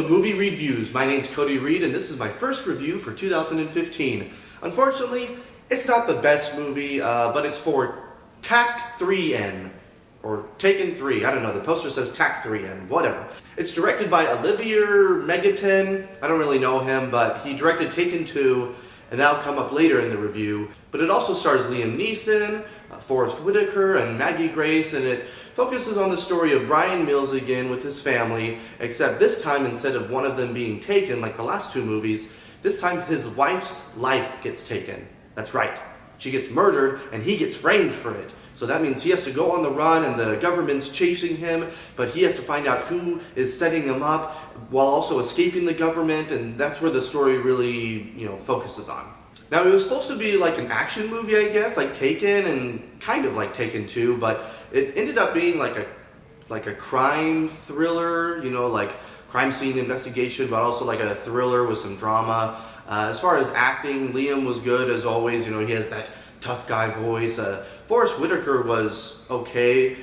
to Movie Reedviews. My name's Cody Reed, and this is my first review for 2015. Unfortunately, it's not the best movie, but it's for TAC 3N, or Taken 3, I don't know, the poster says TAC 3N, whatever. It's directed by Olivier Megaten. I don't really know him, but he directed Taken 2, and that'll come up later in the review. But it also stars Liam Neeson, Whitaker, and Maggie Grace, and it focuses on the story of Brian Mills again with his family, except this time, instead of one of them being taken like the last two movies, this time his wife's life gets taken. That's right. She gets murdered, and he gets framed for it. So that means he has to go on the run, and the government's chasing him, but he has to find out who is setting him up while also escaping the government, and that's where the story really, focuses on. Now, it was supposed to be like an action movie, I guess, like Taken, and kind of like Taken 2, but it ended up being like a crime thriller, like crime scene investigation, but also like a thriller with some drama. As far as acting, Liam was good as always. He has that tough guy voice. Whitaker was okay.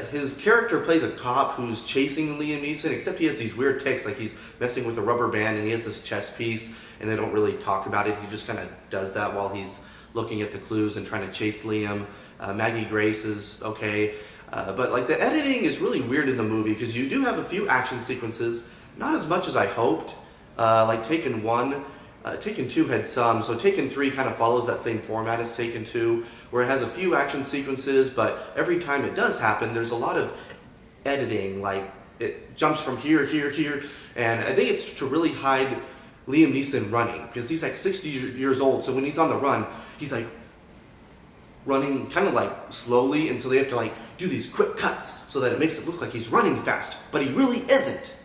His character plays a cop who's chasing Liam Neeson, except he has these weird tics, like he's messing with a rubber band and he has this chess piece, and they don't really talk about it. He just kind of does that while he's looking at the clues and trying to chase Liam. Maggie Grace is okay. But like the editing is really weird in the movie, because you do have a few action sequences, not as much as I hoped. Like Taken 1, Taken 2 had some, so Taken 3 kind of follows that same format as Taken 2, where it has a few action sequences, but every time it does happen, there's a lot of editing, like it jumps from here, and I think it's to really hide Liam Neeson running, because he's like 60 years old, so when he's on the run, he's like running kind of like slowly, and so they have to like do these quick cuts so that it makes it look like he's running fast, but he really isn't.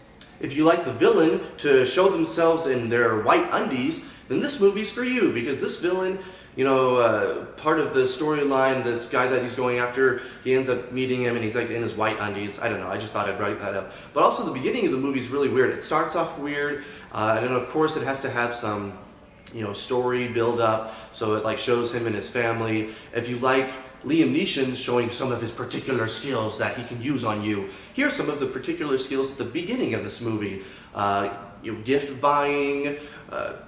If you like the villain to show themselves in their white undies, then this movie's for you, because this villain, part of the storyline, this guy that he's going after, he ends up meeting him and he's like in his white undies. I don't know, I just thought I'd write that up. But also the beginning of the movie is really weird. It starts off weird, and then of course it has to have some, story build up, so it like shows him and his family. If you like Liam Neeson showing some of his particular skills that he can use on you, here's some of the particular skills at the beginning of this movie. Gift buying,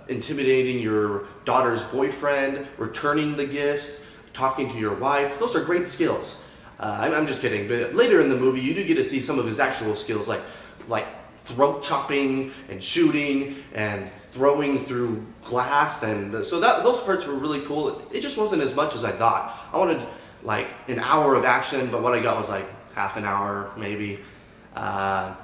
intimidating your daughter's boyfriend, returning the gifts, talking to your wife. Those are great skills. I'm just kidding, but later in the movie you do get to see some of his actual skills, like throat chopping and shooting and throwing through glass, and so those parts were really cool. It just wasn't as much as I thought. I wanted like an hour of action, but what I got was like half an hour maybe. But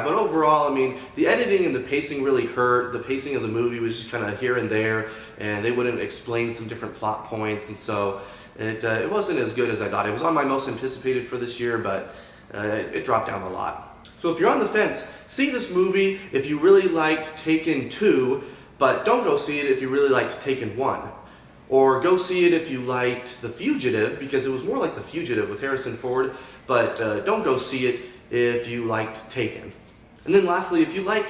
overall, I mean, the editing and the pacing really hurt. The pacing of the movie was just kind of here and there, and they wouldn't explain some different plot points, and so it wasn't as good as I thought. It was on my most anticipated for this year, but it dropped down a lot. So if you're on the fence, see this movie if you really liked Taken 2, but don't go see it if you really liked Taken 1. Or go see it if you liked The Fugitive, because it was more like The Fugitive with Harrison Ford, but don't go see it if you liked Taken. And then lastly, if you like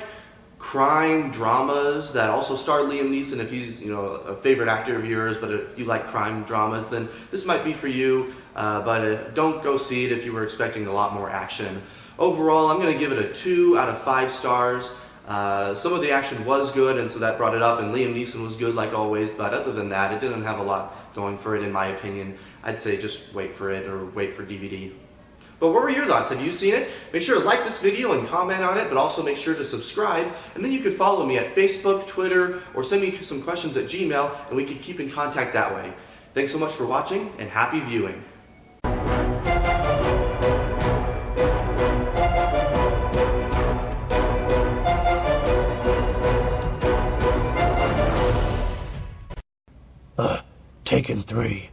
crime dramas that also star Liam Neeson, if he's a favorite actor of yours, but if you like crime dramas, then this might be for you, but don't go see it if you were expecting a lot more action. Overall, I'm going to give it a 2 out of 5 stars. Some of the action was good, and so that brought it up, and Liam Neeson was good like always, but other than that, it didn't have a lot going for it in my opinion. I'd say just wait for it, or wait for DVD. But what were your thoughts? Have you seen it? Make sure to like this video and comment on it, but also make sure to subscribe, and then you could follow me at Facebook, Twitter, or send me some questions at Gmail, and we could keep in contact that way. Thanks so much for watching, and happy viewing. Taken 3.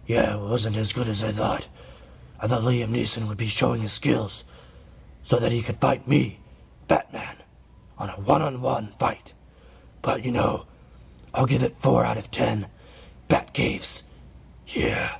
Yeah, it wasn't as good as I thought. I thought Liam Neeson would be showing his skills so that he could fight me, Batman, on a one-on-one fight. But I'll give it 4 out of 10 Bat Caves. Yeah.